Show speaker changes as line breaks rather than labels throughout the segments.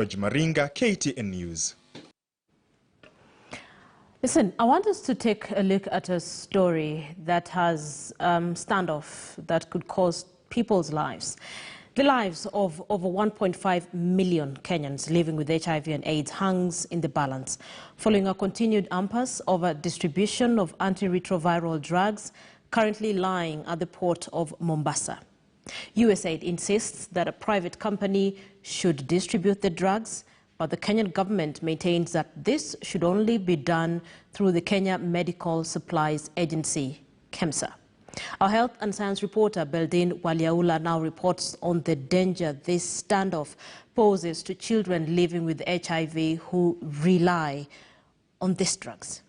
George Maringa, KTN News.
Listen, I want us to take a look at a story that has standoff that could cost people's lives. The lives of over 1.5 million Kenyans living with HIV and AIDS hangs in the balance, following a continued impasse over distribution of antiretroviral drugs currently lying at the port of Mombasa. USAID insists that a private company should distribute the drugs, but the Kenyan government maintains that this should only be done through the Kenya Medical Supplies Agency, KEMSA. Our health and science reporter Beldin Waliaula now reports on the danger this standoff poses to children living with HIV who rely on these drugs.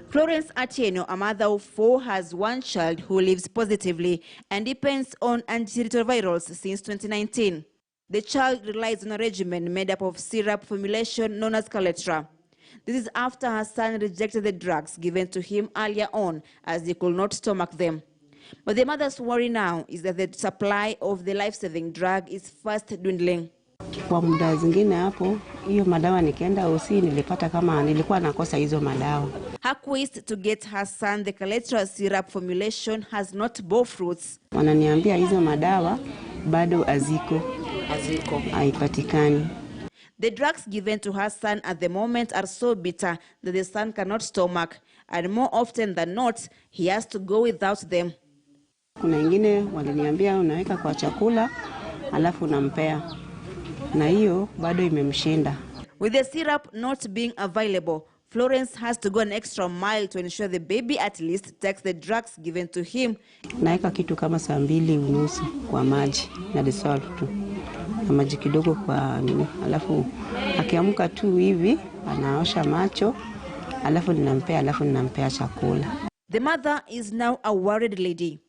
Florence Atieno, a mother of 4, has one child who lives positively and depends on antiretrovirals since 2019. The child relies on a regimen made up of syrup formulation known as Kaletra. This is after her son rejected the drugs given to him earlier on as he could not stomach them. But the mother's worry now is that the supply of the life-saving drug is fast dwindling.
Kwa muda zingine hapo hiyo madawa nikienda usi nilipata kama nilikuwa nakosa hizo madawa.
Her quest to get her son the Kaletra syrup formulation has not bore fruits.
Wananiambia hizo madawa bado aziko haipatikani.
The drugs given to her son at the moment are so bitter that the son cannot stomach, and more often than not, he has to go without them.
Kuna ingine waliniambia unaweka kwa chakula alafu unampea. Na hiyo bado imemshinda.
With the syrup not being available, Florence has to go an extra mile to ensure the baby at least takes the drugs given to him.
Naweka kitu kama saa 2:30 kwa maji na dissolve tu. Na maji kidogo kwa nini. Alafu akiamka tu hivi anaosha macho, alafu ninampea chakula.
The mother is now a worried lady.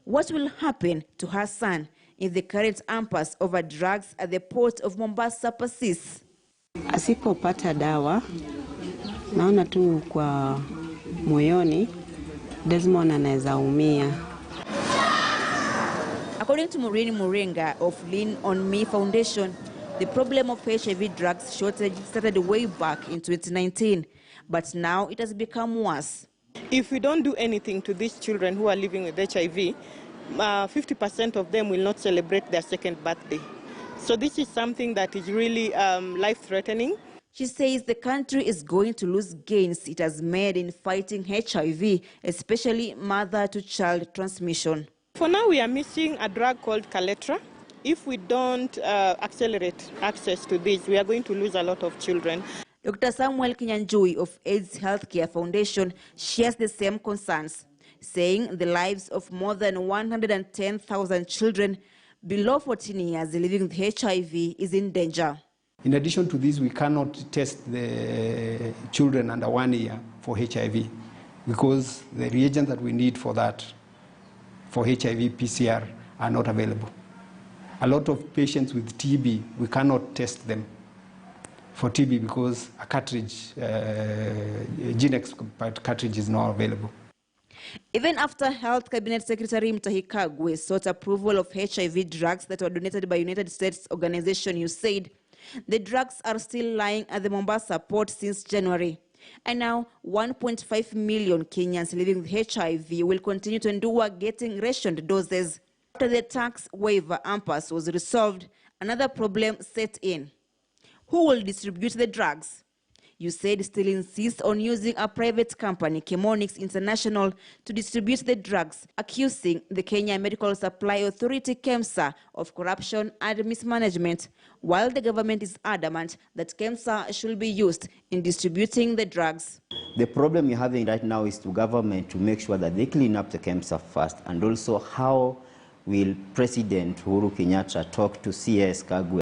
What will happen to her son if the current impasse over drugs at the port of Mombasa persists?
Asipopata dawa, naona tu kwa moyoni Desmond anaweza umia.
According to Maureen Murenga of Lean on Me Foundation, the problem of HIV drugs shortage started way back in 2019, but now it has become worse.
If we don't do anything to these children who are living with HIV, 50% of them will not celebrate their second birthday. So this is something that is really life-threatening.
She says the country is going to lose gains it has made in fighting HIV, especially mother-to-child transmission.
For now, we are missing a drug called Kaletra. If we don't accelerate access to this, we are going to lose a lot of children.
Dr. Samuel Kinyanjui of AIDS Healthcare Foundation shares the same concerns, saying the lives of more than 110,000 children below 14 years living with HIV is in danger.
In addition to this, we cannot test the children under 1 year for HIV because the reagents that we need for that, for HIV PCR, are not available. A lot of patients with TB, we cannot test them for TB because a cartridge, gene-expired cartridge is not available.
Even after Health Cabinet Secretary Mutahi Kagwe sought approval of HIV drugs that were donated by United States organization USAID, the drugs are still lying at the Mombasa port since January. And now 1.5 million Kenyans living with HIV will continue to endure getting rationed doses. After the tax waiver impasse was resolved, another problem set in. Who will distribute the drugs? USAID still insists on using a private company, Chemonix International, to distribute the drugs, accusing the Kenya Medical Supply Authority, KEMSA, of corruption and mismanagement, while the government is adamant that KEMSA should be used in distributing the drugs.
The problem you're having right now is to government to make sure that they clean up the KEMSA first, and also how will President Uhuru Kenyatta talk to CS Kagwe